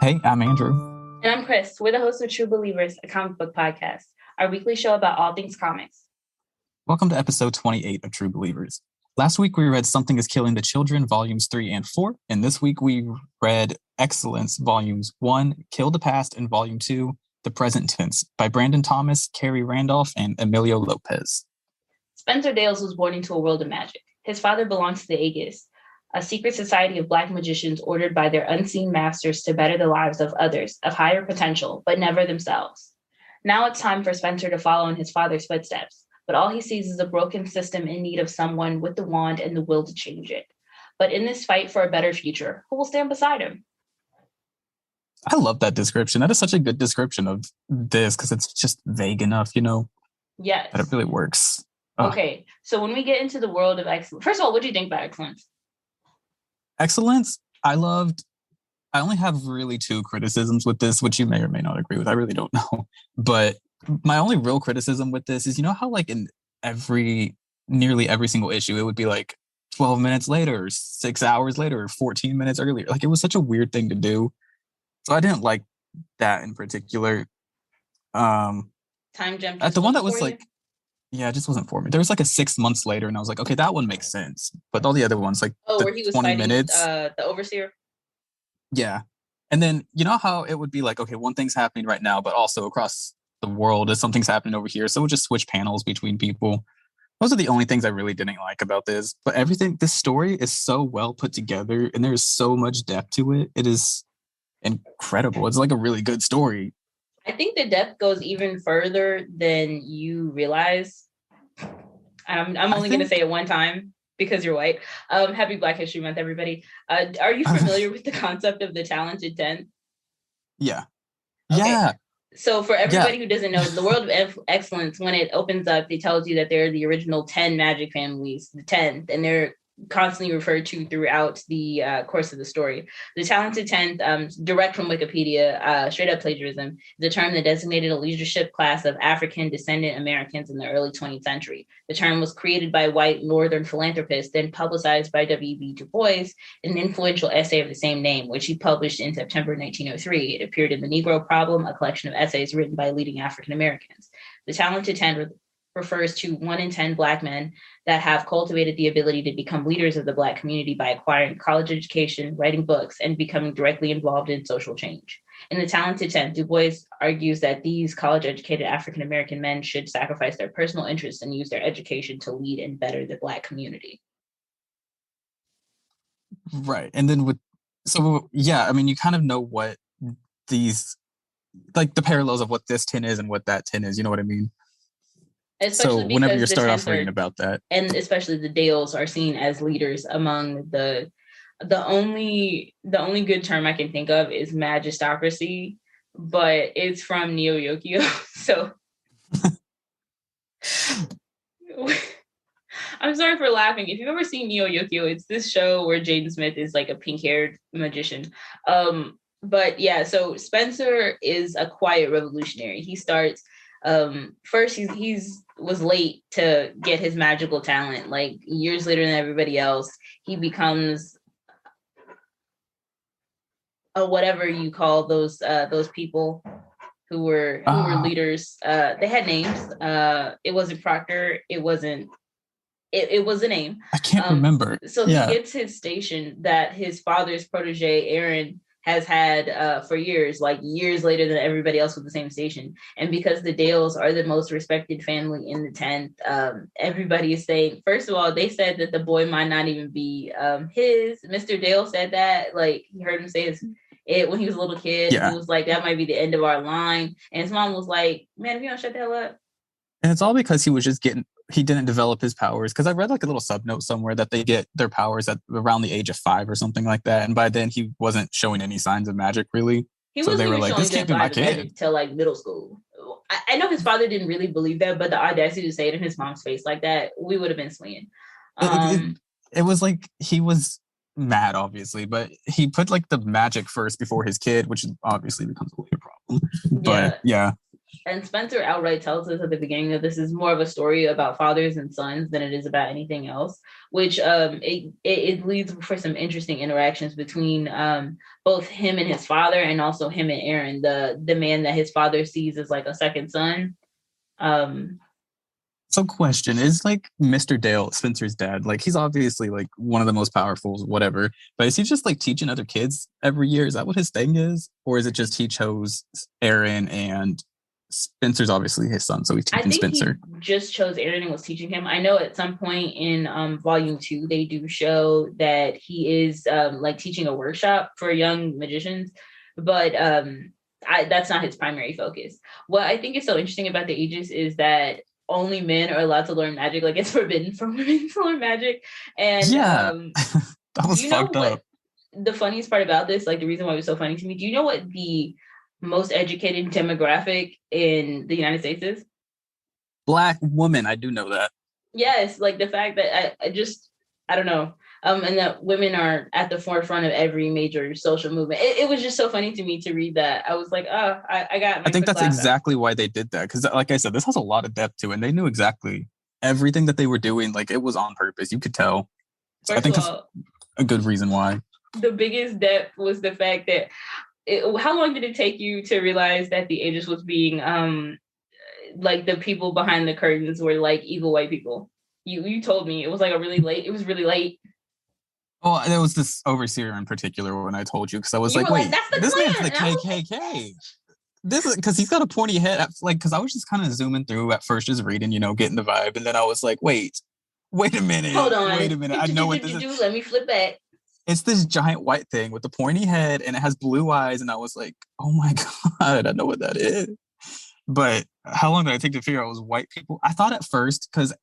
Hey, I'm Andrew. And I'm Chris. We're the hosts of True Believers, a comic book podcast, our weekly show about all things comics. Welcome to episode 28 of True Believers. Last week we read Something is Killing the Children, volumes 3 and 4. And this week we read Excellence, volumes 1, Kill the Past, and volume 2, The Present Tense, by Brandon Thomas, Khary Randolph, and Emilio Lopez. Spencer Dales was born into a world of magic. His father belongs to the Aegis, a secret society of Black magicians ordered by their unseen masters to better the lives of others of higher potential, but never themselves. Now it's time for Spencer to follow in his father's footsteps, but all he sees is a broken system in need of someone with the wand and the will to change it. But in this fight for a better future, who will stand beside him? I love that description. That is such a good description of this because it's just vague enough, Yes. That it really works. Okay, so when we get into the world of excellence, first of all, what do you think about excellence? Excellence, I loved. I only have really two criticisms with this, which you may or may not agree with. I really don't know. But my only real criticism with this is, how like in nearly every single issue, it would be like 12 minutes later, or 6 hours later, or 14 minutes earlier. Like it was such a weird thing to do. So I didn't like that in particular. Time jump. At the one that was like, yeah, it just wasn't for me. There was like a 6 months later, and I was like, okay, that one makes sense. But all the other ones, like where he was 20 fighting, minutes, the overseer. Yeah. And then, how it would be like, okay, one thing's happening right now, but also across the world is something's happening over here. So we'll just switch panels between people. Those are the only things I really didn't like about this. But this story is so well put together and there's so much depth to it. It is incredible. It's like a really good story. I think the depth goes even further than you realize. I'm only going to say it one time because you're white. Happy Black History Month, everybody. Are you familiar with the concept of the talented 10? Yeah. Okay. Yeah. So for everybody who doesn't know, the world of excellence, when it opens up, it tells you that they're the original 10 magic families, the 10th, and they're constantly referred to throughout the course of the story. The talented 10th, direct from Wikipedia, straight up plagiarism, is a term that designated a leadership class of African descendant Americans in the early 20th century. The term was created by white Northern philanthropists, then publicized by W.B. Du Bois in an influential essay of the same name, which he published in September 1903. It appeared in The Negro Problem, a collection of essays written by leading African Americans. The talented 10 refers to 1 in 10 Black men that have cultivated the ability to become leaders of the Black community by acquiring college education, writing books, and becoming directly involved in social change. In The Talented 10, Du Bois argues that these college-educated African-American men should sacrifice their personal interests and use their education to lead and better the Black community. Right. And then you kind of know what these, like the parallels of what this 10 is and what that 10 is, you know what I mean? Especially so whenever you start off reading about that, and especially the Dales are seen as leaders among the only good term I can think of is magistocracy, but it's from Neo Yokio. So I'm sorry for laughing. If you've ever seen Neo Yokio, it's this show where Jaden Smith is like a pink-haired magician. But yeah, so Spencer is a quiet revolutionary. He starts first he's was late to get his magical talent. Like years later than everybody else, he becomes whatever you call those people who were leaders. They had names. It wasn't Proctor. It was a name. I can't remember. So he gets his station that his father's protege, Aaron, has had for years, like years later than everybody else with the same station. And because the Dales are the most respected family in the 10th, everybody is saying, first of all, they said that the boy might not even be his. Mr. Dale said that, like he heard him say it when he was a little kid. He was like, that might be the end of our line. And his mom was like, man, if you don't shut the hell up. And it's all because he didn't develop his powers. Because I read like a little subnote somewhere that they get their powers at around the age of 5 or something like that. And by then he wasn't showing any signs of magic really. So they were like, this can't be my kid. Till like middle school. I know his father didn't really believe that, but the audacity to say it in his mom's face like that, we would have been swinging. It was like he was mad, obviously, but he put like the magic first before his kid, which obviously becomes a problem. But yeah. And Spencer outright tells us at the beginning that this is more of a story about fathers and sons than it is about anything else, which it leads for some interesting interactions between both him and his father, and also him and Aaron, the man that his father sees as like a second son. So question is, like, Mr. Dale, Spencer's dad, like, he's obviously like one of the most powerful, whatever, but is he just like teaching other kids every year? Is that what his thing is? Or is it just he chose Aaron and Spencer's obviously his son, so he's teaching Spencer? He just chose Aaron and was teaching him. I know at some point in volume 2, they do show that he is like teaching a workshop for young magicians, but that's not his primary focus. What I think is so interesting about the Aegis is that only men are allowed to learn magic. Like, it's forbidden for women to learn magic. And yeah, that was fucked up. The funniest part about this, like the reason why it was so funny to me, do you know what the most educated demographic in the United States is? Black woman. I do know that. Yes, like the fact that I don't know. And that women are at the forefront of every major social movement. It was just so funny to me to read that. I was like, oh, I think that's exactly why they did that. Because like I said, this has a lot of depth to it. And they knew exactly everything that they were doing. Like, it was on purpose. You could tell. So I think that's a good reason why. The biggest depth was the fact that how long did it take you to realize that the Aegis was being like the people behind the curtains were like evil white people? You told me it was like it was really late. Well, there was this overseer in particular when I told you, because I was like, wait, this man's the KKK. This is because he's got a pointy head. Like, because I was just kind of zooming through at first, just reading, getting the vibe, and then I was like, wait a minute, hold on, wait a minute. I know what this is. Let me flip back. It's this giant white thing with the pointy head, and it has blue eyes, and I was like, oh my god, I know what that is. But how long did it take to figure out it was white people? I thought at first, because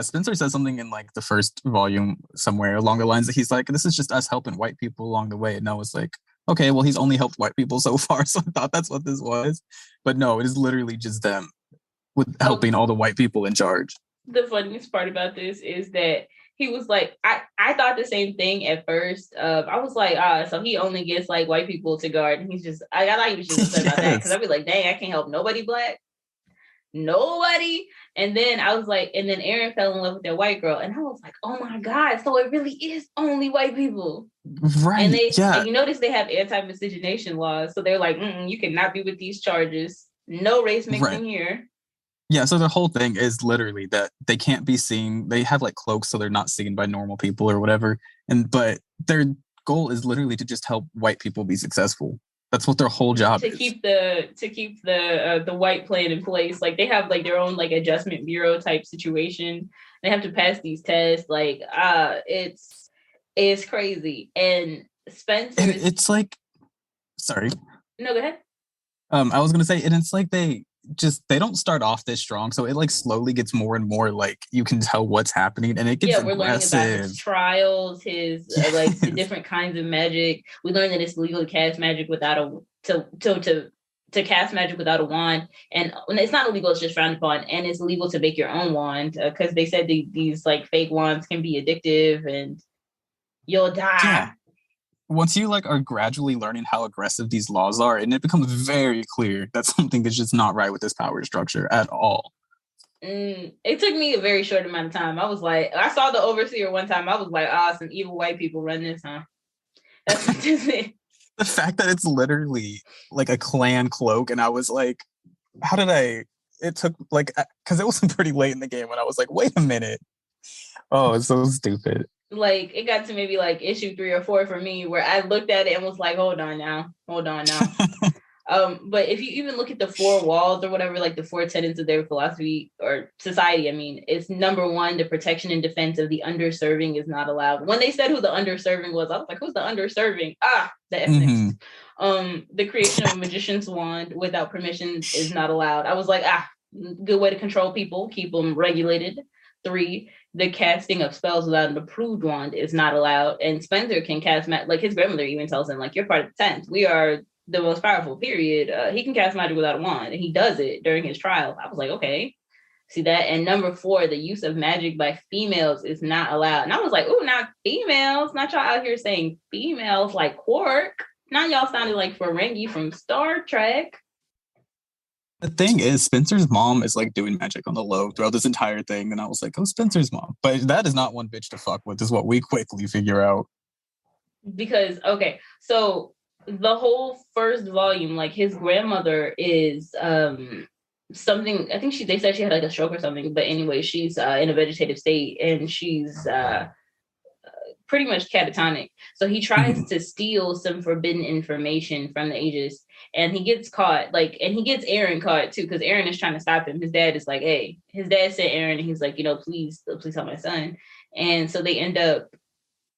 Spencer says something in like the first volume somewhere along the lines that he's like, this is just us helping white people along the way. And I was like, okay, well, he's only helped white people so far. So I thought that's what this was. But no, it is literally just them with helping all the white people in charge. The funniest part about this is that he was like, I thought the same thing at first. I was like, so he only gets like white people to guard. And he's just, I thought he was just upset about that. Because I'd be like, dang, I can't help nobody black. Nobody. And then I was like, and then Aaron fell in love with that white girl, and I was like, oh my god, so it really is only white people, right? And and you notice they have anti-miscegenation laws, so they're like, you cannot be with these charges, no race mixing here. Yeah, so the whole thing is literally that they can't be seen. They have like cloaks, so they're not seen by normal people or whatever, but their goal is literally to just help white people be successful. That's what their whole job is. Keep the white plan in place. Like, they have like their own like adjustment bureau type situation. They have to pass these tests. Like, it's crazy. And Spencer, and it's like, sorry. No, go ahead. I was gonna say, and it's like they don't start off this strong, so it like slowly gets more and more like you can tell what's happening, and it gets we're aggressive. Learning about his trials, his like the different kinds of magic. We learned that it's legal to cast magic without to cast magic without a wand, and when it's not illegal, it's just frowned upon, and it's illegal to make your own wand because they said these like fake wands can be addictive and you'll die. Yeah. Once you like are gradually learning how aggressive these laws are, and it becomes very clear that something is just not right with this power structure at all. It took me a very short amount of time. I was like, I saw the overseer one time. I was like, some evil white people run this, huh? That's just it. The fact that it's literally like a clan cloak, and I was like, how did it took like, because it was pretty late in the game when I was like, wait a minute. Oh, it's so stupid. Like, it got to maybe like issue 3 or 4 for me where I looked at it and was like, hold on now. But if you even look at the 4 walls or whatever, like the 4 tenets of their philosophy or society, I mean, it's number 1, the protection and defense of the underserving is not allowed. When they said who the underserving was, I was like, who's the underserving? The ethnics. The creation of a magician's wand without permission is not allowed. I was like, good way to control people, keep them regulated. 3, the casting of spells without an approved wand is not allowed. And Spencer can cast magic. Like, his grandmother even tells him, like, you're part of the 10th. We are the most powerful, period. He can cast magic without a wand, and he does it during his trial. I was like, okay, see that. And number 4, the use of magic by females is not allowed. And I was like, ooh, not females. Not y'all out here saying females like Quark. Now y'all sounded like Ferengi from Star Trek. The thing is, Spencer's mom is like doing magic on the low throughout this entire thing, and I was like, "Oh, Spencer's mom," but that is not one bitch to fuck with. Is what we quickly figure out. Because okay, so the whole first volume, like his grandmother is something. I think they said she had like a stroke or something. But anyway, she's in a vegetative state, and she's pretty much catatonic. So he tries to steal some forbidden information from the Aegis, and he gets caught. And he gets Aaron caught too, because Aaron is trying to stop him. His dad is like, "Hey," his dad sent Aaron, and he's like, please help my son. And so they end up.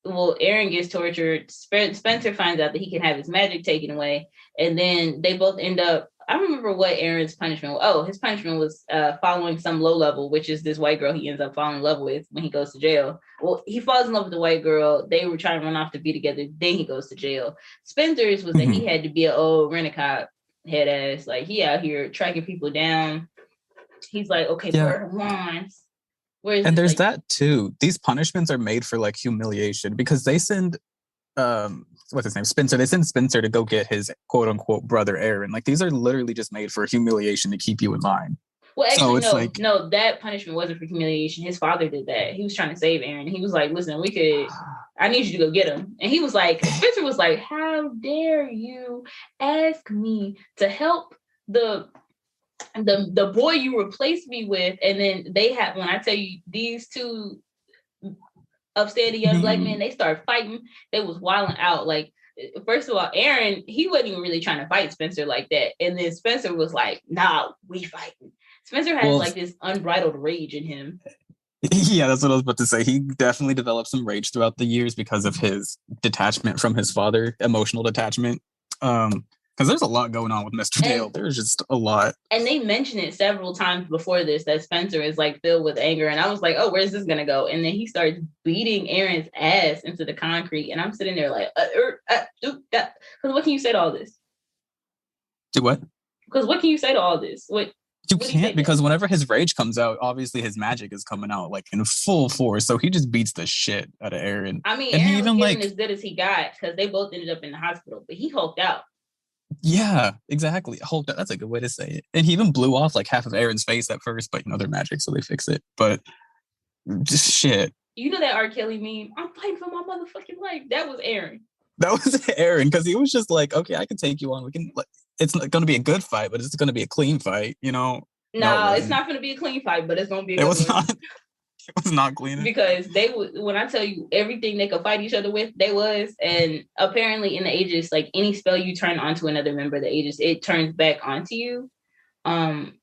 Well, Aaron gets tortured. Spencer finds out that he can have his magic taken away, and then they both end up. I don't remember what Aaron's punishment was. Oh, his punishment was following some low level, which is this white girl he ends up falling in love with when he goes to jail. Well, he falls in love with the white girl. They were trying to run off to be together. Then he goes to jail. Spencer's was that he had to be an old rent-a-cop head ass. Like, he out here tracking people down. He's like, okay, bird wands. And there's that too. These punishments are made for like humiliation, because they send what's his name, Spencer. They send Spencer to go get his quote unquote brother Aaron. Like, these are literally just made for humiliation to keep you in line. Well, actually, no, that punishment wasn't for humiliation. His father did that. He was trying to save Aaron. He was like, "Listen, I need you to go get him." And he was like, Spencer was like, "How dare you ask me to help the boy you replaced me with?" And then when I tell you, these two upstanding young black men, they started fighting. They was wilding out. Like, first of all, Aaron, he wasn't even really trying to fight Spencer like that. And then Spencer was like, "Nah, we fighting." Spencer has like this unbridled rage in him. Yeah, that's what I was about to say. He definitely developed some rage throughout the years because of his detachment from his father, emotional detachment. Because there's a lot going on with Mr. Dale. There's just a lot. And they mentioned it several times before this, that Spencer is like filled with anger. And I was like, oh, where's this going to go? And then he starts beating Aaron's ass into the concrete. And I'm sitting there like, because what can you say to all this? Do what? Because what can you say to all this? You can't, because whenever his rage comes out, obviously his magic is coming out like in full force. So he just beats the shit out of Aaron. I mean, Aaron was getting as good as he got, because they both ended up in the hospital, but he hulked out. Yeah, exactly. Hulked out. That's a good way to say it. And he even blew off like half of Aaron's face at first, but they're magic, so they fix it. But just shit. You know that R. Kelly meme? "I'm fighting for my motherfucking life." That was Aaron. That was Aaron, because he was just like, "Okay, I can take you on. We can. It's not going to be a good fight, but it's going to be a clean fight, No, it's not going to be a clean fight, but it's going to be a good one. It was not clean. Because when I tell you everything they could fight each other with, and apparently in the Aegis, like any spell you turn onto another member of the Aegis, it turns back onto you.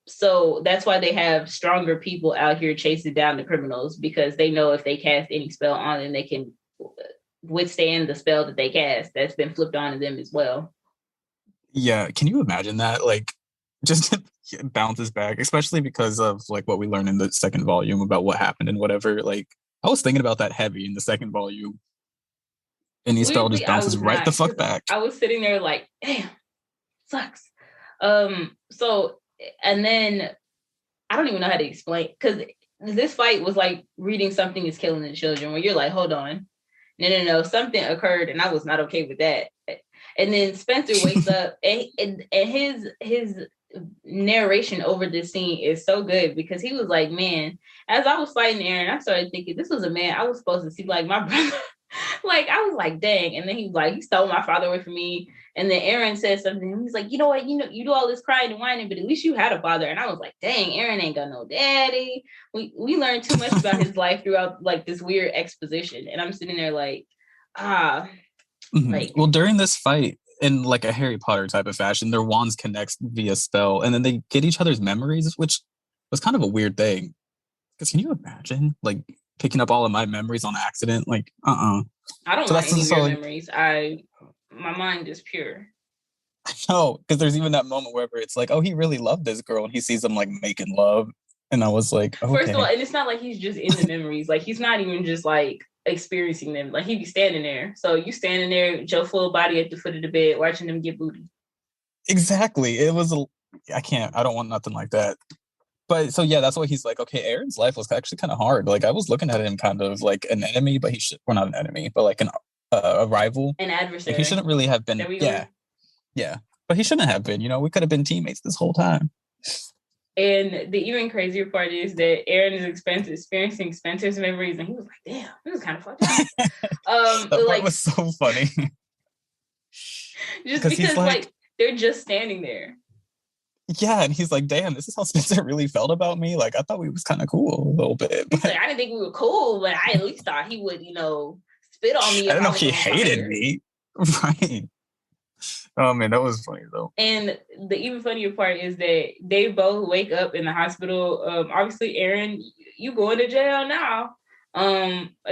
So that's why they have stronger people out here chasing down the criminals, because they know if they cast any spell on them, they can withstand the spell that they cast that's been flipped onto them as well. Yeah, can you imagine that? Like, just bounces back, especially because of like what we learned in the second volume about what happened and whatever. Like, I was thinking about that heavy in the second volume. Any spell just bounces right the fuck back. I was sitting there like, damn, sucks. So, and then I don't even know how to explain, because this fight was like reading Something is Killing the Children, where you're like, hold on. No, something occurred and I was not okay with that. And then Spencer wakes up and his narration over this scene is so good, because he was like, man, as I was fighting Aaron, I started thinking this was a man I was supposed to see like my brother. Like, I was like, dang. And then he was like, he stole my father away from me. And then Aaron said something. And he's like, you know what? You do all this crying and whining, but at least you had a father. And I was like, dang, Aaron ain't got no daddy. We learned too much about his life throughout like this weird exposition. And I'm sitting there like, like, well, during this fight, in like a Harry Potter type of fashion, their wands connect via spell, and then they get each other's memories, which was kind of a weird thing. Because can you imagine like picking up all of my memories on accident? Like, I don't want any of your memories. My mind is pure. No, because there's even that moment where it's like, oh, he really loved this girl, and he sees them like making love, and I was like, okay. First of all, and it's not like he's just in the memories. Like, he's not even just like experiencing them. Like, he'd be standing there. So you standing there with your full body at the foot of the bed watching them get booty. Exactly. It was I don't want nothing like that. But so yeah, that's why he's like, okay, Aaron's life was actually kind of hard. Like, I was looking at him kind of like an enemy, but not an enemy, but like a rival, an adversary. Like, he shouldn't really have been. Yeah, but he shouldn't have been. We could have been teammates this whole time. And the even crazier part is that Aaron is experiencing Spencer's memories, and he was like, "Damn, this is kind of fucked up." That part Like, was so funny. just because like they're just standing there. Yeah, and he's like, "Damn, this is how Spencer really felt about me. Like, I thought we was kind of cool a little bit." But like, I didn't think we were cool, but I at least thought he would, spit on me. I didn't know he hated me. Right. Oh man, that was funny though. And the even funnier part is that they both wake up in the hospital. Obviously, Aaron, you going to jail now.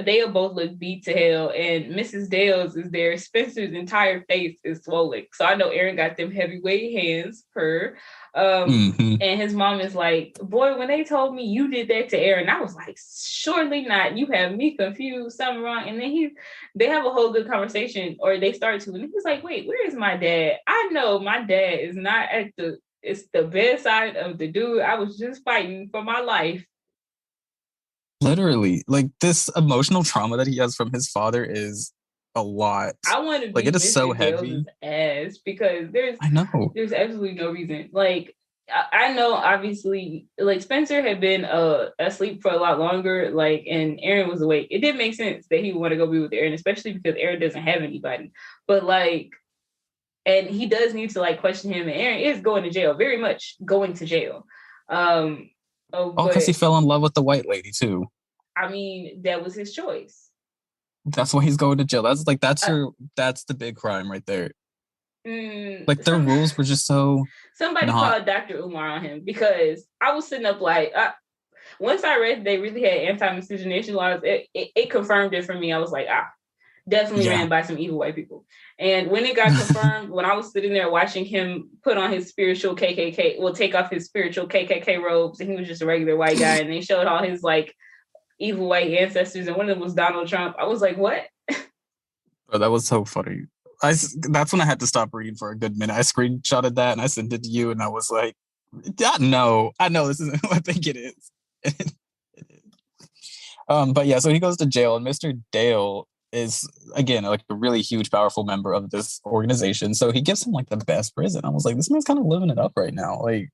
They both look beat to hell, and Mrs. Dale's is there. Spencer's entire face is swollen. So I know Aaron got them heavyweight hands per. And his mom is like, "Boy, when they told me you did that to Aaron, I was like, surely not. You have me confused, something wrong." And then they have a whole good conversation, or they start to, and he's like, "Wait, where is my dad? I know my dad is not it's the bedside of the dude I was just fighting for my life." Literally, like, this emotional trauma that he has from his father is a lot. I want to like, be it is Mr. so Dale's heavy ass, because there's absolutely no reason. Like, I know obviously, like, Spencer had been asleep for a lot longer, like, and Aaron was awake. It did make sense that he would want to go be with Aaron, especially because Aaron doesn't have anybody. But like, and he does need to like question him, and Aaron is going to jail, very much going to jail. Because he fell in love with the white lady too. I mean, that was his choice. That's why he's going to jail. That's the big crime right there. Like, their rules were just so. Somebody called Dr. Umar on him, because I was sitting up like, once I read they really had anti-miscegenation laws, it confirmed it for me. I was like, definitely ran by some evil white people. And when it got confirmed, when I was sitting there watching him put on his spiritual take off his spiritual KKK robes, and he was just a regular white guy, and they showed all his like evil white ancestors, and one of them was Donald Trump. I was like, what? Oh, that was so funny. That's when I had to stop reading for a good minute. I screenshotted that and I sent it to you, and I was like, I know this isn't what I think it is. It is. But yeah, so he goes to jail, and Mr. Dale is, again, like a really huge, powerful member of this organization. So he gives him like the best prison. I was like, this man's kind of living it up right now. Like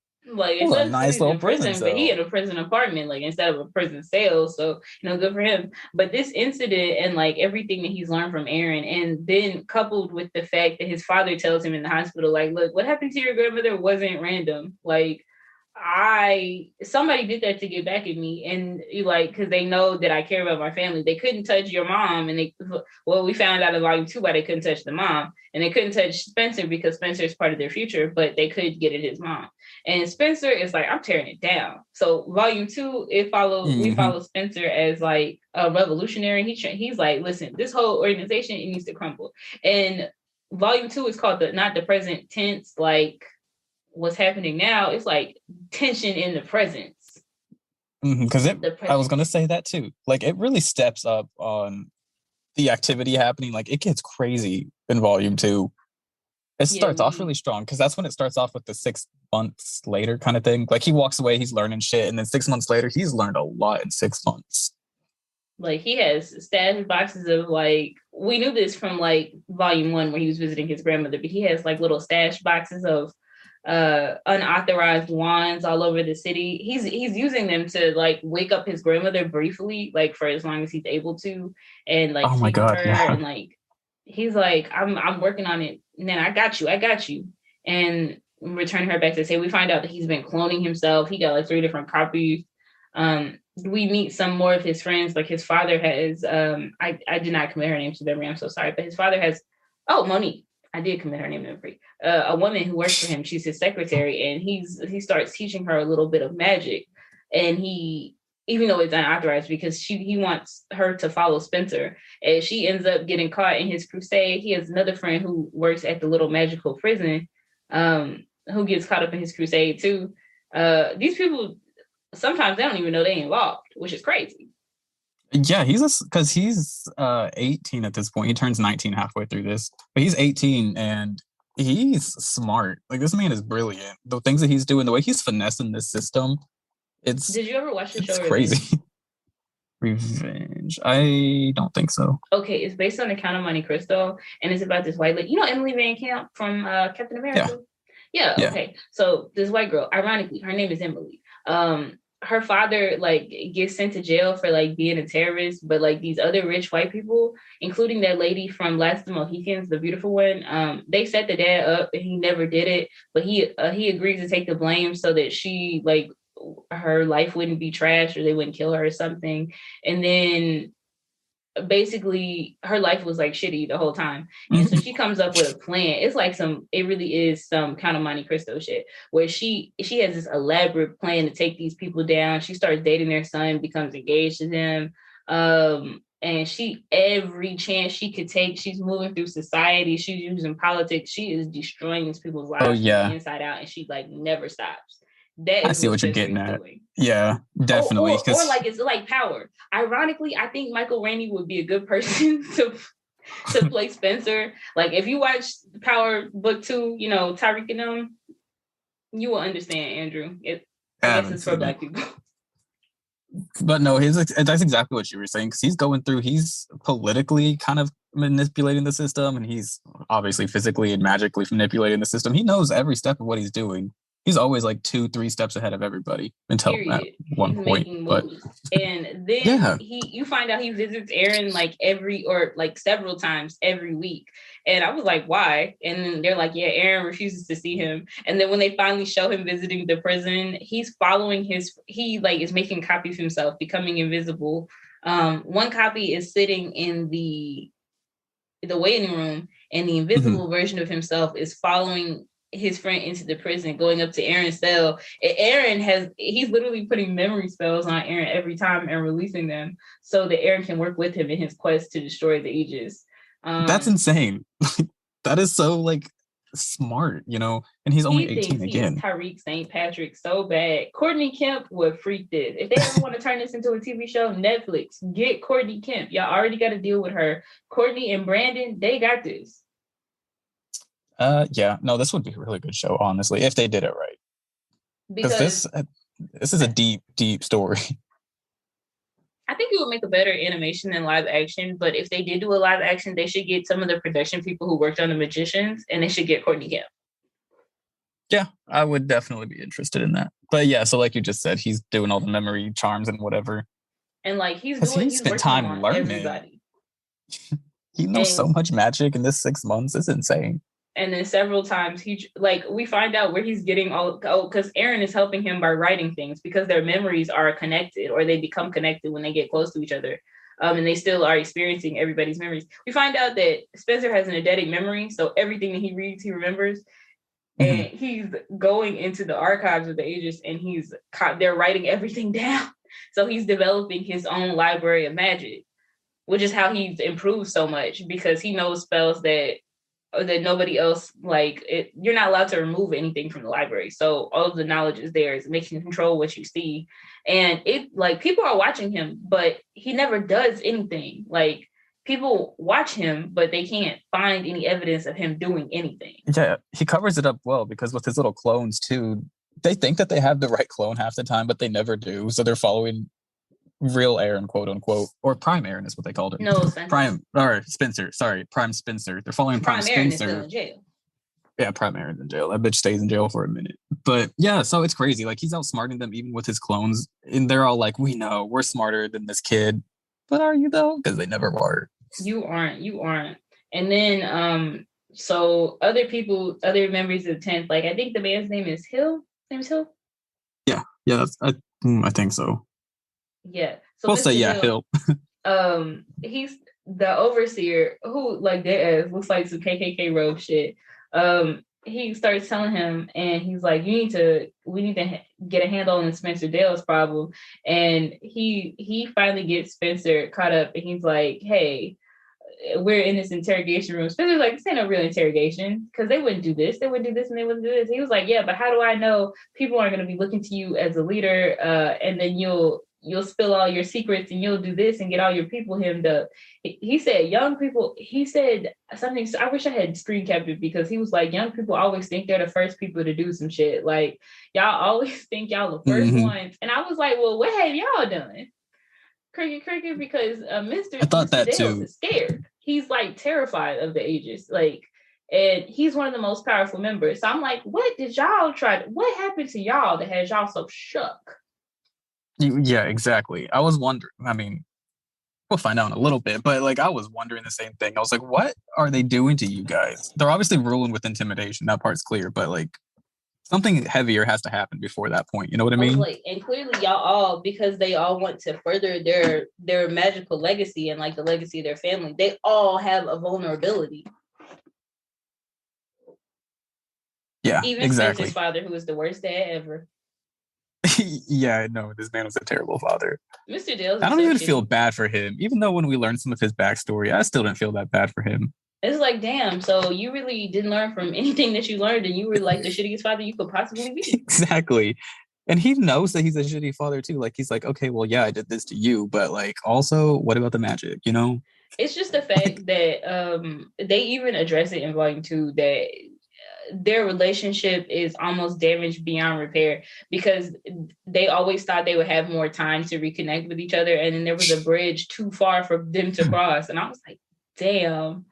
it's a nice little prison, but he had a prison apartment, like, instead of a prison cell. So, good for him. But this incident and like everything that he's learned from Aaron, and then coupled with the fact that his father tells him in the hospital, like, look, what happened to your grandmother wasn't random. Like, somebody did that to get back at me, and because they know that I care about my family. They couldn't touch your mom, and we found out in volume 2 why they couldn't touch the mom, and they couldn't touch Spencer because Spencer is part of their future, but they could get at his mom. And Spencer is like, I'm tearing it down. So volume 2, we follow Spencer as like a revolutionary. He's like, listen, this whole organization, it needs to crumble. And volume 2 is called not the present tense, like what's happening now. It's like tension in the presence. Because I was gonna say that too. Like, it really steps up on the activity happening. Like, it gets crazy in volume 2. It starts off really strong, because that's when it starts off with the 6 months later kind of thing. Like, he walks away, he's learning shit, and then 6 months later, he's learned a lot in 6 months. Like, he has stash boxes of, like, we knew this from like volume 1 where he was visiting his grandmother, but he has like little stash boxes of unauthorized wands all over the city. He's using them to like wake up his grandmother briefly, like for as long as he's able to, and like speak to her, and like he's like, I'm working on it. And then I got you, and return her back to say, we find out that he's been cloning himself. He got like 3 different copies. We meet some more of his friends. Like, his father has I did not commit her name to memory, I'm so sorry, but his father has Monique. I did commit her name to memory. A woman who works for him. She's his secretary, and he starts teaching her a little bit of magic. And he, even though it's unauthorized, because he wants her to follow Spencer, and she ends up getting caught in his crusade. He has another friend who works at the little magical prison, who gets caught up in his crusade too. These people, sometimes they don't even know they're involved, which is crazy. Yeah, because he's 18 at this point. He turns 19 halfway through this, but he's 18 and he's smart. Like, this man is brilliant. The things that he's doing, the way he's finessing this system, did you ever watch the show? It's crazy. Revenge? I don't think so. Okay, it's based on the Count of Monte Cristo, and it's about this white lady. Emily Van Camp from Captain America? Yeah, okay. So this white girl, ironically, her name is Emily. Her father like gets sent to jail for like being a terrorist, but like these other rich white people, including that lady from Last of the Mohicans, the beautiful one, they set the dad up and he never did it, but he agreed to take the blame so that she like her life wouldn't be trashed or they wouldn't kill her or something. And then basically her life was like shitty the whole time. And so she comes up with a plan. It's like it really is some kind of Monte Cristo shit where she has this elaborate plan to take these people down. She starts dating their son, becomes engaged to them. And she, every chance she could take, she's moving through society. She's using politics. She is destroying these people's lives from the inside out. And she like never stops. That is I see what you're getting at. Doing. Yeah, definitely. Or like it's like Power. Ironically, I think Michael Rainey would be a good person to play Spencer. Like if you watch Power Book 2, you know, Tyreek and them, you will understand, Andrew. I guess it's for Black people. But no, that's exactly what you were saying, because he's politically kind of manipulating the system, and he's obviously physically and magically manipulating the system. He knows every step of what he's doing. He's always like 2-3 steps ahead of everybody until at one point. But and then you find out he visits Aaron like several times every week. And I was like, why? And then they're like, yeah, Aaron refuses to see him. And then when they finally show him visiting the prison, he's following he like is making copies of himself, becoming invisible. One copy is sitting in the waiting room, and the invisible version of himself is following his friend into the prison, going up to Aaron's cell. He's literally putting memory spells on Aaron every time and releasing them so that Aaron can work with him in his quest to destroy the Aegis. That's insane. That is so like smart, you know, and he's only 18 again. Tariq St. Patrick so bad. Courtney Kemp would freak this. If they ever want to turn this into a TV show, Netflix, get Courtney Kemp. Y'all already got to deal with her. Courtney and Brandon, they got this. Yeah, no, this would be a really good show, honestly, if they did it right. Because this is a deep, deep story. I think it would make a better animation than live action, but if they did do a live action, they should get some of the production people who worked on The Magicians, and they should get Courtney Kemp. Yeah, I would definitely be interested in that. But yeah, so like you just said, he's doing all the memory charms and whatever. And like he's spent time learning. Everybody. He knows so much magic in this 6 months. It's insane. And then several times we find out where he's getting because Aaron is helping him by writing things because their memories are connected, or they become connected when they get close to each other. And they still are experiencing everybody's memories. We find out that Spencer has an eidetic memory, so everything that he reads, he remembers. And he's going into the archives of the Aegis, and they're writing everything down. So he's developing his own library of magic, which is how he's improved so much, because he knows spells that nobody else, you're not allowed to remove anything from the library. So all of the knowledge is there. It's making control what you see. And people are watching him, but he never does anything. Like, people watch him, but they can't find any evidence of him doing anything. Yeah, he covers it up well, because with his little clones too, they think that they have the right clone half the time, but they never do. So they're following real Aaron, quote unquote, or Prime Aaron is what they called him. No, Spencer. Sorry, Prime Spencer. They're following Prime Spencer. Aaron is still in jail. Yeah, Prime Aaron's in jail. That bitch stays in jail for a minute. But yeah, so it's crazy. Like, he's outsmarting them even with his clones, and they're all like, "We know we're smarter than this kid." But are you though? Because they never were. You aren't. And then so other members of 10th, like I think the man's name is Hill. Yeah, I think so. Yeah. So we'll say Hill. He's the overseer who that looks like some KKK robe shit. He starts telling him, and he's like, we need to get a handle on Spencer Dale's problem. And he finally gets Spencer caught up, and he's like, hey, we're in this interrogation room. Spencer's like, this ain't no real interrogation, because they wouldn't do this. They wouldn't do this, and they wouldn't do this. He was like, yeah, but how do I know people aren't going to be looking to you as a leader, and then you'll spill all your secrets, and you'll do this and get all your people hemmed up. He said, young people, he said something, I wish I had screen capped it, because he was like, young people always think they're the first people to do some shit. Like, y'all always think y'all the first ones. And I was like, well, what have y'all done? Cricket, because Mr. I thought that too. Is scared. He's like terrified of the Aegis. Like, And he's one of the most powerful members. So I'm like, what happened to y'all that has y'all so shook? Yeah, exactly. I was wondering. I mean, we'll find out in a little bit, but like I was wondering the same thing. I was like, what are they doing to you guys? They're obviously ruling with intimidation. That part's clear, but like something heavier has to happen before that point. You know what I mean? Like, and clearly y'all all, because they all want to further their magical legacy and like the legacy of their family, they all have a vulnerability. Yeah, even exactly. Spencer's father, who was the worst dad ever. Yeah, no, this man was a terrible father. Mr. Dale's I don't even feel bad for him. Even though when we learned some of his backstory, I still didn't feel that bad for him. It's like, damn, so you really didn't learn from anything that you learned, and you were like the shittiest father you could possibly be. Exactly. And he knows that he's a shitty father too. Like, he's like, okay, well, yeah, I did this to you, but like, also, what about the magic, you know? It's just the fact that they even address it in volume 2 that their relationship is almost damaged beyond repair, because they always thought they would have more time to reconnect with each other, and then there was a bridge too far for them to cross. And I was like, damn,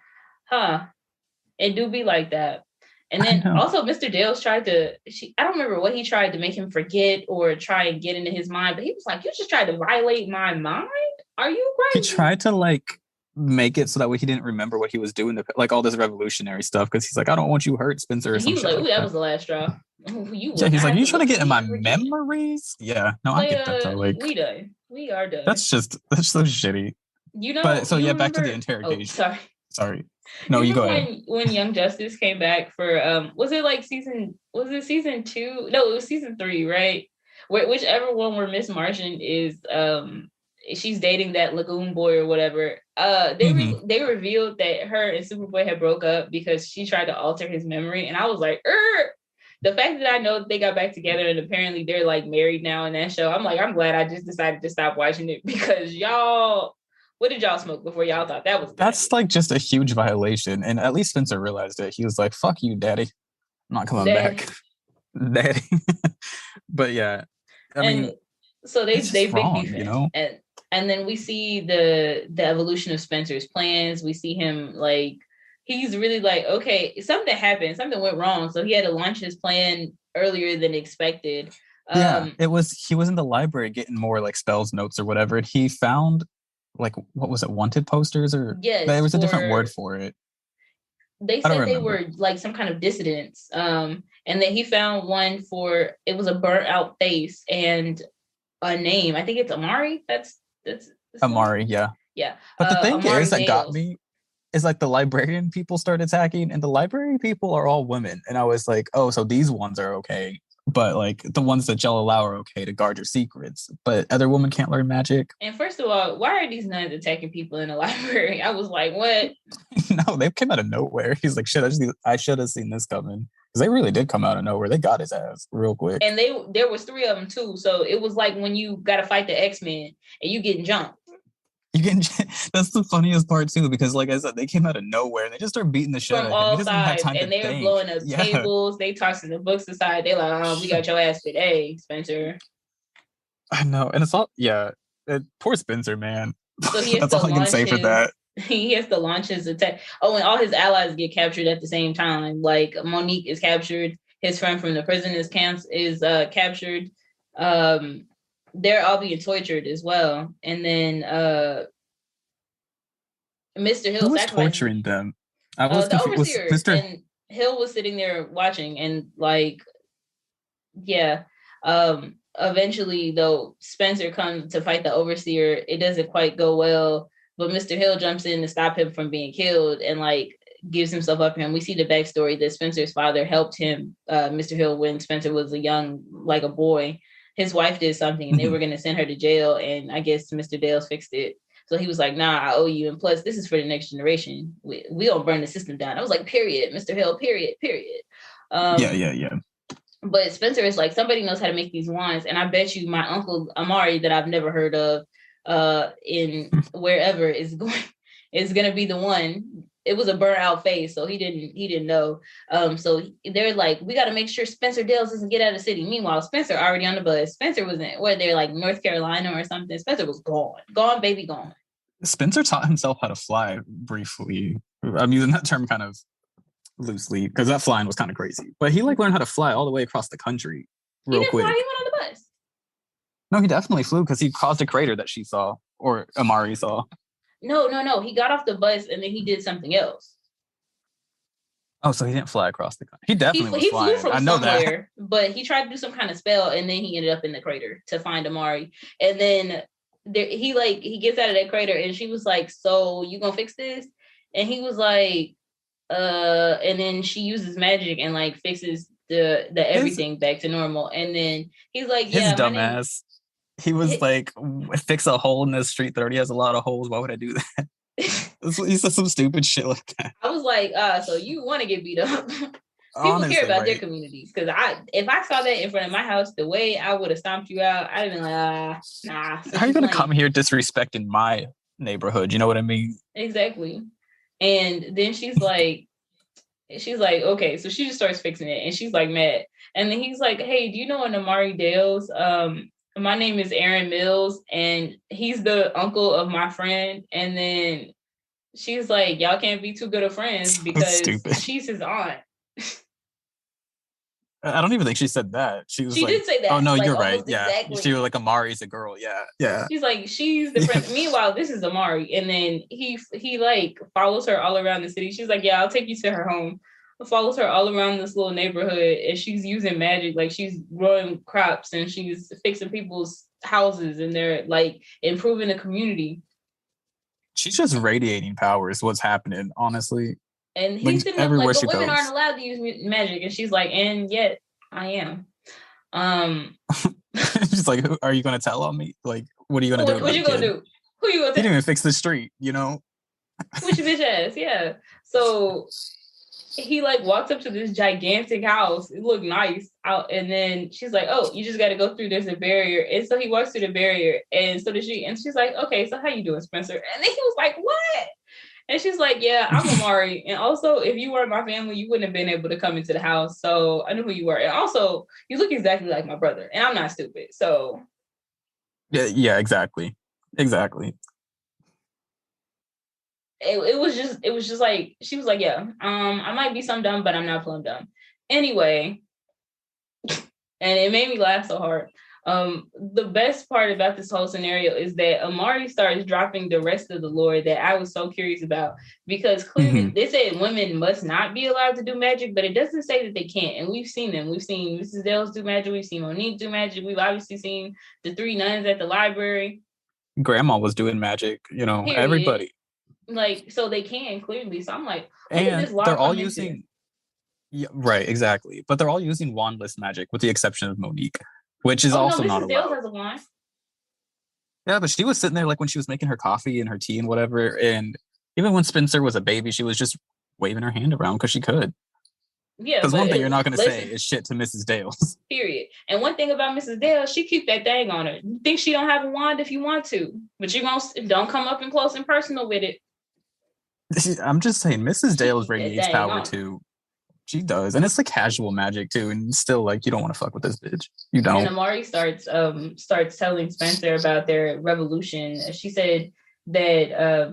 it do be like that. And then also Mr. Dales tried to, I don't remember what he tried to make him forget or try and get into his mind, but he was like, you just tried to violate my mind? Are you crazy? He tried to like make it so that way he didn't remember what he was doing, like all this revolutionary stuff, because he's like, I don't want you hurt, Spencer. Or he was like, ooh, that was the last straw. Yeah, he's like, you trying to get in my memories? Yeah, no, I get that though. Like, we done. We are done. That's so shitty. You know, but so yeah, back to the interrogation. Oh, sorry. No, you go ahead. When Young Justice came back for was it season 2? No, it was season 3, right? Whichever one where Miss Martian is she's dating that Lagoon boy or whatever. They revealed that her and Superboy had broke up because she tried to alter his memory, and I was like, the fact that I know that they got back together and apparently they're like married now in that show, I'm like, I'm glad I just decided to stop watching it, because y'all, what did y'all smoke before y'all thought that was? That's like just a huge violation. And at least Spencer realized it. He was like, fuck you, daddy. I'm not coming back. Daddy. But yeah, I mean, so they big wrong, defense, you know? And then we see the evolution of Spencer's plans. We see him like, he's really like, okay, something happened, something went wrong, so he had to launch his plan earlier than expected. He was in the library getting more like spells notes or whatever, and he found like, what was it, wanted posters, or there was a different word for it. They said they were like some kind of dissidents, and then he found one for, it was a burnt out face and a name. I think it's Amari. That's Amari. Yeah. But the thing Amari is that got me is like the librarian people start attacking, and the library people are all women, and I was like, oh, so these ones are okay, but like the ones that y'all allow are okay to guard your secrets, but other women can't learn magic. And first of all, why are these nuns attacking people in the library? I was like, what? No, they came out of nowhere. He's like, shit, I should have seen this coming, because they really did come out of nowhere. They got his ass real quick, and there was 3 of them too, so it was like when you got to fight the X-Men and you getting jumped. That's the funniest part too, because like I said, they came out of nowhere and they just start beating the shit from all sides, and they were blowing up tables. They tossing the books aside. They like, we got your ass today, Spencer. I know, and it's all poor Spencer, man. So that's all I can say for that. He has to launch his attack. Oh, and all his allies get captured at the same time. Like Monique is captured. His friend from the prison is captured. They're all being tortured as well. And then Mr. Hill, who was torturing them? I was the overseer. And Hill was sitting there watching, and like, yeah. Eventually, though, Spencer comes to fight the overseer. It doesn't quite go well, but Mr. Hill jumps in to stop him from being killed and like gives himself up to him. We see the backstory that Spencer's father helped him, Mr. Hill, when Spencer was a boy. His wife did something and they were going to send her to jail, and I guess Mr. Dales fixed it. So he was like, nah, I owe you. And plus, this is for the next generation. We don't burn the system down. I was like, period, Mr. Hill, period. Yeah. But Spencer is like, somebody knows how to make these wands. And I bet you my uncle Amari, that I've never heard of in wherever, is going to be the one. It was a burnt out face, so he didn't know. So they're like, we got to make sure Spencer Dales doesn't get out of the city. Meanwhile, Spencer already on the bus. Spencer was they're like North Carolina or something. Spencer was gone, baby, gone. Spencer taught himself how to fly briefly. I'm using that term kind of loosely, because that flying was kind of crazy. But he like learned how to fly all the way across the country He real didn't fly. He quick. went on the bus. No, he definitely flew because he caused a crater that she saw or Amari saw. No. He got off the bus and then he did something else. Oh, so he didn't fly across the country. He definitely was He flying. flew from I know somewhere, but he tried to do some kind of spell and then he ended up in the crater to find Amari. And then he gets out of that crater and she was like, "So you gonna fix this?" And he was like, and then she uses magic and like fixes the everything back to normal. And then he's like, "Yeah, his dumbass." He was like, "Fix a hole in the street that already has a lot of holes. Why would I do that?" He said some stupid shit like that. I was like, so you want to get beat up? People Honestly, care about their communities. Because if I saw that in front of my house, the way I would have stomped you out, I'd have been like, nah. How are you gonna come here disrespecting my neighborhood? You know what I mean? Exactly. And then she's like, okay, so she just starts fixing it, and she's like mad. And then he's like, hey, do you know an Amari Dales? My name is Aaron Mills, and he's the uncle of my friend. And then she's like, y'all can't be too good of friends because she's his aunt. I don't even think she said that. She did say that. Oh no, you're right. Yeah, exactly. she was like, Amari's a girl. Yeah. She's like, she's the friend. Meanwhile, this is Amari, and then he like follows her all around the city. She's like, yeah, I'll take you to her home. Follows her all around this little neighborhood, and she's using magic, like she's growing crops and she's fixing people's houses, and they're like improving the community. She's just radiating power is what's happening, honestly. And he's sitting up like, but women aren't allowed to use magic, and she's like, and yet I am. She's like, are you gonna tell on me? Like, what are you gonna do? What you gonna do? Who you gonna? He didn't even fix the street, you know. Which bitch ass, yeah. So he like walks up to this gigantic house. It looked nice out, and then she's like, "Oh, you just got to go through. There's a barrier." And so he walks through the barrier, and so does she. And she's like, "Okay, so how you doing, Spencer?" And then he was like, "What?" And she's like, "Yeah, I'm Amari. And also, if you weren't my family, you wouldn't have been able to come into the house. So I knew who you were. And also, you look exactly like my brother, and I'm not stupid. So yeah, exactly. It was just like, she was like, yeah, I might be some dumb, but I'm not plumb dumb. Anyway, and it made me laugh so hard. The best part about this whole scenario is that Amari starts dropping the rest of the lore that I was so curious about, because clearly they said women must not be allowed to do magic, but it doesn't say that they can't. And we've seen them. We've seen Mrs. Dales do magic. We've seen Monique do magic. We've obviously seen the 3 nuns at the library. Grandma was doing magic, you know, period. Everybody. Like, so they can clearly. So I'm like, and they're all using, yeah, right, exactly. But they're all using wandless magic, with the exception of Monique, which is also not allowed. Dales has a wand. Yeah, but she was sitting there like when she was making her coffee and her tea and whatever. And even when Spencer was a baby, she was just waving her hand around because she could. Yeah, because one thing you're not going to say is shit to Mrs. Dales. Period. And one thing about Mrs. Dales, she keep that thing on her. You think she don't have a wand if you want to, but you don't come up and close and personal with it. I'm just saying, Mrs. Dales radiates power too. She does, and it's like casual magic too. And still, like, you don't want to fuck with this bitch. You don't. And Amari starts telling Spencer about their revolution. She said that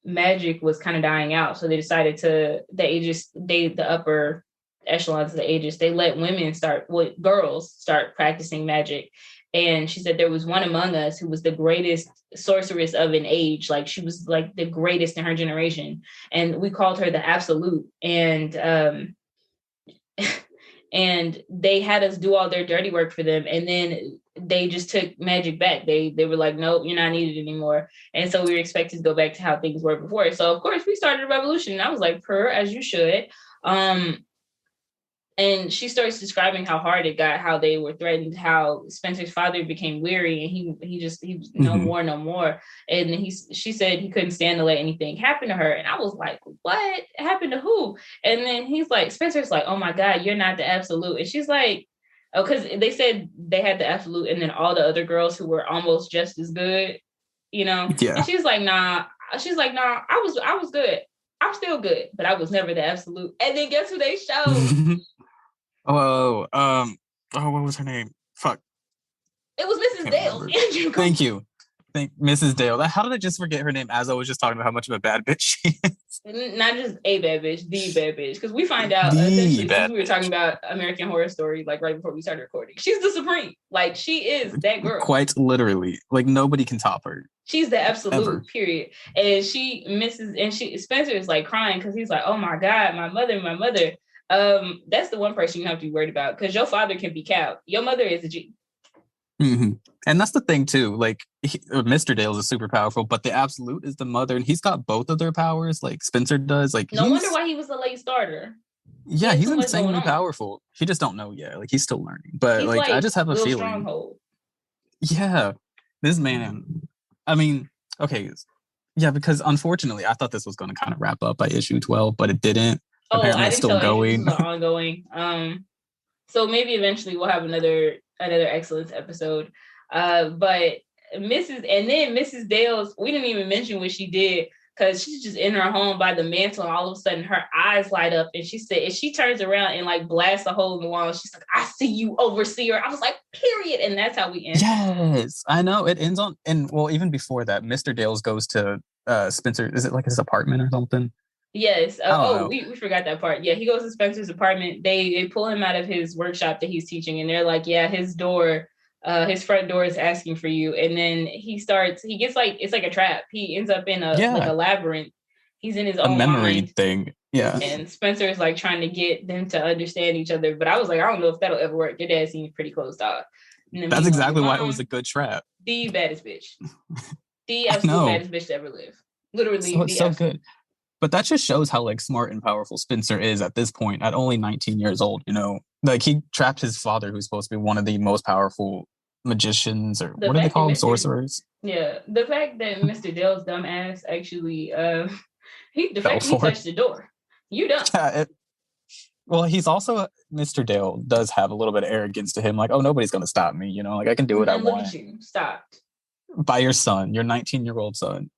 magic was kind of dying out, so they decided the upper echelons of the ages, they let girls start practicing magic. And she said there was one among us who was the greatest sorceress of an age. Like, she was like the greatest in her generation. And we called her the Absolute. And and they had us do all their dirty work for them. And then they just took magic back. They were like, nope, you're not needed anymore. And so we were expected to go back to how things were before. So of course we started a revolution. And I was like, as you should. And she starts describing how hard it got, how they were threatened, how Spencer's father became weary, and he was no more. And she said he couldn't stand to let anything happen to her. And I was like, what happened to who? And then he's like, Spencer's like, oh my God, you're not the Absolute. And she's like, oh, because they said they had the Absolute, and then all the other girls who were almost just as good, you know? Yeah. And she's like, nah. I was good. I'm still good, but I was never the Absolute. And then guess who they showed? What was her name? Fuck. It was Mrs. Dales. Thank you. think Mrs. Dale. How did I just forget her name as I was just talking about how much of a bad bitch she is? Not just a bad bitch, the bad bitch. Because we find out The essentially since bad we were bitch. talking about American Horror Story, like right before we started recording, she's the supreme. Like she is that girl. Quite literally. Like nobody can top her. She's the absolute Ever. period. And she misses, and Spencer is like crying because he's like, oh my God, my mother. That's the one person you have to be worried about because your father can be cowed. Your mother is a G. Mm-hmm. And that's the thing too. Like Mr. Dale is super powerful, but the absolute is the mother, and he's got both of their powers. Like Spencer does. Like no wonder why he was the late starter. Yeah, he's insanely powerful. He just don't know yet. Like he's still learning. But he's like I just have a feeling. Stronghold. Yeah, this man. I mean, okay, yeah, because unfortunately, I thought this was going to kind of wrap up by issue 12, but it didn't. Oh, apparently, it's still going. This is ongoing. So maybe eventually we'll have another excellence episode. But Mrs. Dale's, we didn't even mention what she did because she's just in her home by the mantle, and all of a sudden her eyes light up, and she turns around and like blasts a hole in the wall. She's like, "I see you, overseer." I was like, "Period," and that's how we end. Yes, I know. It ends on, and well, even before that, Mr. Dale's goes to Spencer. Is it like his apartment or something? Yes. We forgot that part. Yeah, he goes to Spencer's apartment. They pull him out of his workshop that he's teaching, and they're like, "Yeah, his front door is asking for you." And then he gets like, it's like a trap. He ends up in like a labyrinth. He's in his own memory mind thing. Yeah. And Spencer is like trying to get them to understand each other. But I was like, I don't know if that'll ever work. Your dad seems pretty closed off. That's exactly why it was a good trap. The baddest bitch. The absolute baddest bitch to ever live. Literally. So it's so good. But that just shows how like smart and powerful Spencer is at this point at only 19 years old, you know. Like he trapped his father, who's supposed to be one of the most powerful magicians, or what do they call them? Sorcerers. Yeah. The fact that Mr. Dale's dumbass actually he touched the door. You dumb. Yeah, well, he's also Mr. Dale does have a little bit of arrogance to him, like, oh, nobody's gonna stop me, you know, like I can do what I want. Look at you. Stopped. By your son, your 19-year-old son.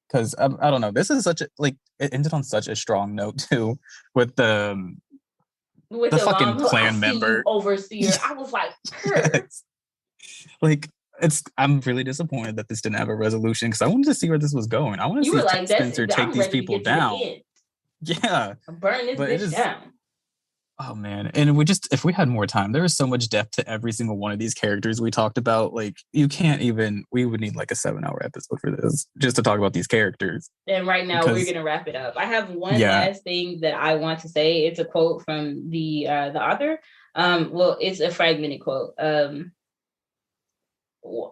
Because I don't know, this is such a, like, it ended on such a strong note too, with the fucking clan member overseer. Yes. I was like, yes. Like I'm really disappointed that this didn't have a resolution because I wanted to see where this was going. I want to see Spencer take these people down. Yeah, burn this bitch down. Oh man, and if we had more time, there is so much depth to every single one of these characters we talked about. Like we would need like a 7-hour episode for this just to talk about these characters. And right now we're gonna wrap it up. I have one last thing that I want to say. It's a quote from the author. Well, it's a fragmented quote.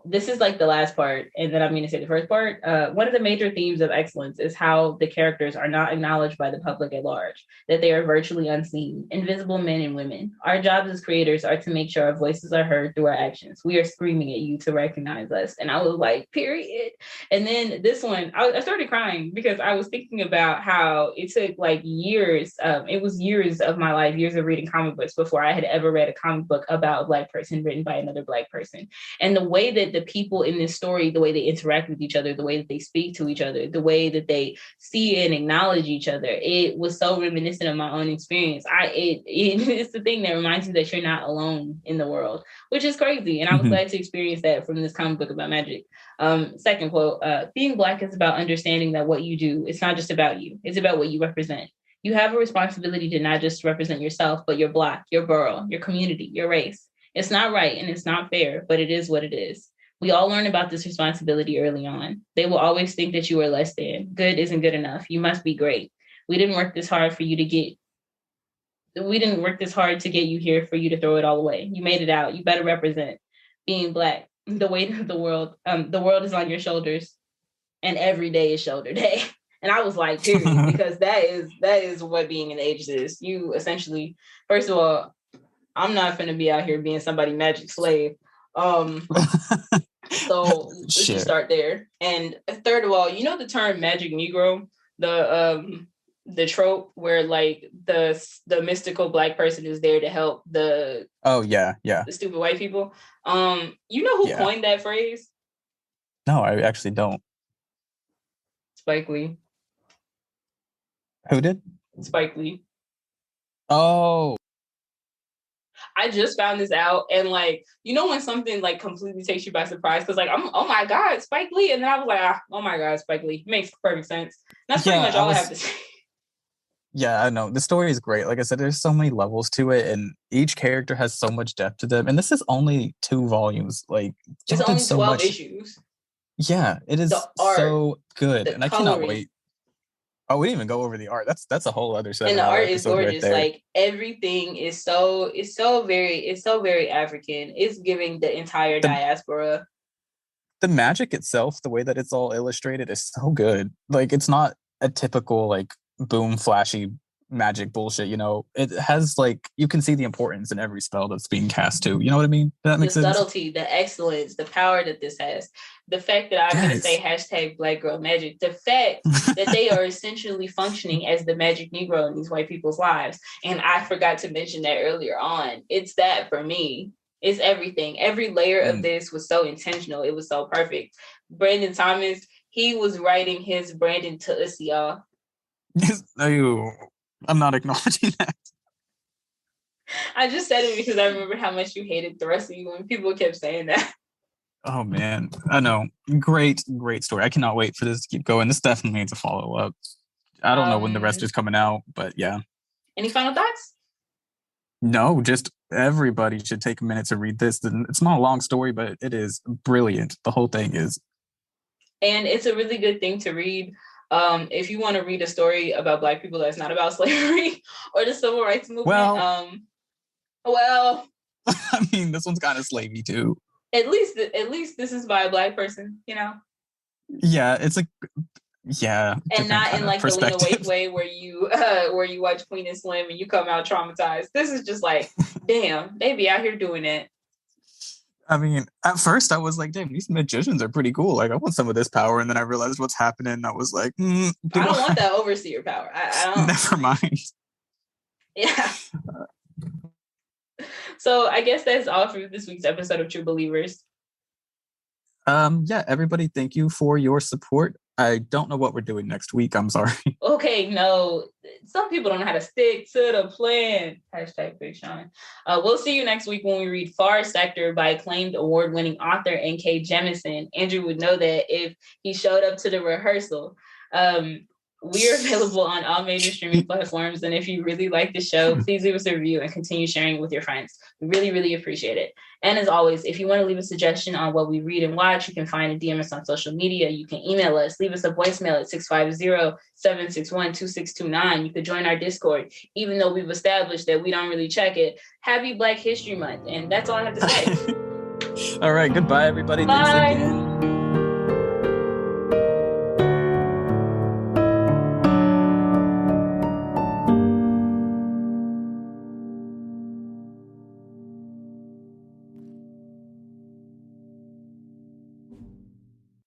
This is like the last part, and then I'm going to say the first part. One of the major themes of excellence is how the characters are not acknowledged by the public at large, that they are virtually unseen, invisible men and women. Our jobs as creators are to make sure our voices are heard through our actions. We are screaming at you to recognize us. And I was like, period. And then this one, I started crying because I was thinking about how it took like years. It was years of my life, years of reading comic books before I had ever read a comic book about a Black person written by another Black person. And the way that the people in this story, the way they interact with each other, the way that they speak to each other, the way that they see and acknowledge each other, it was so reminiscent of my own experience. It's the thing that reminds you that you're not alone in the world, which is crazy. And I was glad to experience that from this comic book about magic. Second quote, being Black is about understanding that what you do, it's not just about you, it's about what you represent. You have a responsibility to not just represent yourself, but your block, your borough, your community, your race. It's not right and it's not fair, but it is what it is. We all learn about this responsibility early on. They will always think that you are less than. Good isn't good enough. You must be great. We didn't work this hard to get you here for you to throw it all away. You made it out. You better represent. Being Black, the weight of the world is on your shoulders, and every day is shoulder day. And I was like, period, because that is what being an ageist is. You essentially, first of all, I'm not going to be out here being somebody's magic slave. So let's just start there. And third of all, you know the term magic Negro, the trope where like the mystical Black person is there to help the the stupid white people. You know who coined that phrase? No, I actually don't. Spike Lee. Who did? Spike Lee. Oh. I just found this out, and like, you know, when something like completely takes you by surprise, because like, oh my God, Spike Lee, and then I was like, oh my God, Spike Lee, makes perfect sense. That's pretty much all I have to say. Yeah, I know. The story is great. Like I said, there's so many levels to it, and each character has so much depth to them. And this is only 2 volumes. Like, it's only 12 issues. Yeah, it is so good, and I cannot wait. Oh, we didn't even go over the art. That's a whole other set. And the art is gorgeous. Right, like everything is it's so very African. It's giving the entire diaspora. The magic itself, the way that it's all illustrated, is so good. Like, it's not a typical like boom flashy magic bullshit, you know. It has like, you can see the importance in every spell that's being cast too. You know what I mean? Does that make sense? The subtlety, the excellence, the power that this has. The fact that I'm going to say hashtag Black Girl Magic. The fact that they are essentially functioning as the magic Negro in these white people's lives. And I forgot to mention that earlier on. It's that for me. It's everything. Every layer of this was so intentional. It was so perfect. Brandon Thomas, he was writing his Brandon to us, y'all. I'm not acknowledging that. I just said it because I remember how much you hated the rest of you when people kept saying that. Oh man, I know. Great story. I cannot wait for this to keep going. This definitely needs a follow-up. I don't know when the rest is coming out, but yeah. Any final thoughts? No, just everybody should take a minute to read this. It's not a long story, but it is brilliant. The whole thing is. And it's a really good thing to read. If you want to read a story about Black people that's not about slavery or the civil rights movement, well, I mean, this one's kind of slavey too. At least this is by a Black person, you know. Yeah, it's like, yeah, and not in like the Lena Waithe way where you watch Queen and Slim and you come out traumatized. This is just like, damn, they be out here doing it. I mean, at first I was like, damn, these magicians are pretty cool. Like, I want some of this power. And then I realized what's happening. And I was like, I don't want that overseer power. I don't. Never mind. Yeah. So I guess that's all for this week's episode of True Believers. Yeah, everybody, thank you for your support. I don't know what we're doing next week. I'm sorry. Okay, no. Some people don't know how to stick to the plan. Hashtag Big Sean. We'll see you next week when we read Far Sector by acclaimed award-winning author N.K. Jemisin. Andrew would know that if he showed up to the rehearsal. We're available on all major streaming platforms. And if you really like the show, please leave us a review and continue sharing it with your friends. We really, really appreciate it. And as always, if you want to leave a suggestion on what we read and watch, you can find and DM us on social media. You can email us, leave us a voicemail at 650-761-2629. You could join our Discord, even though we've established that we don't really check it. Happy Black History Month. And that's all I have to say. All right. Goodbye, everybody. Bye. Thanks again.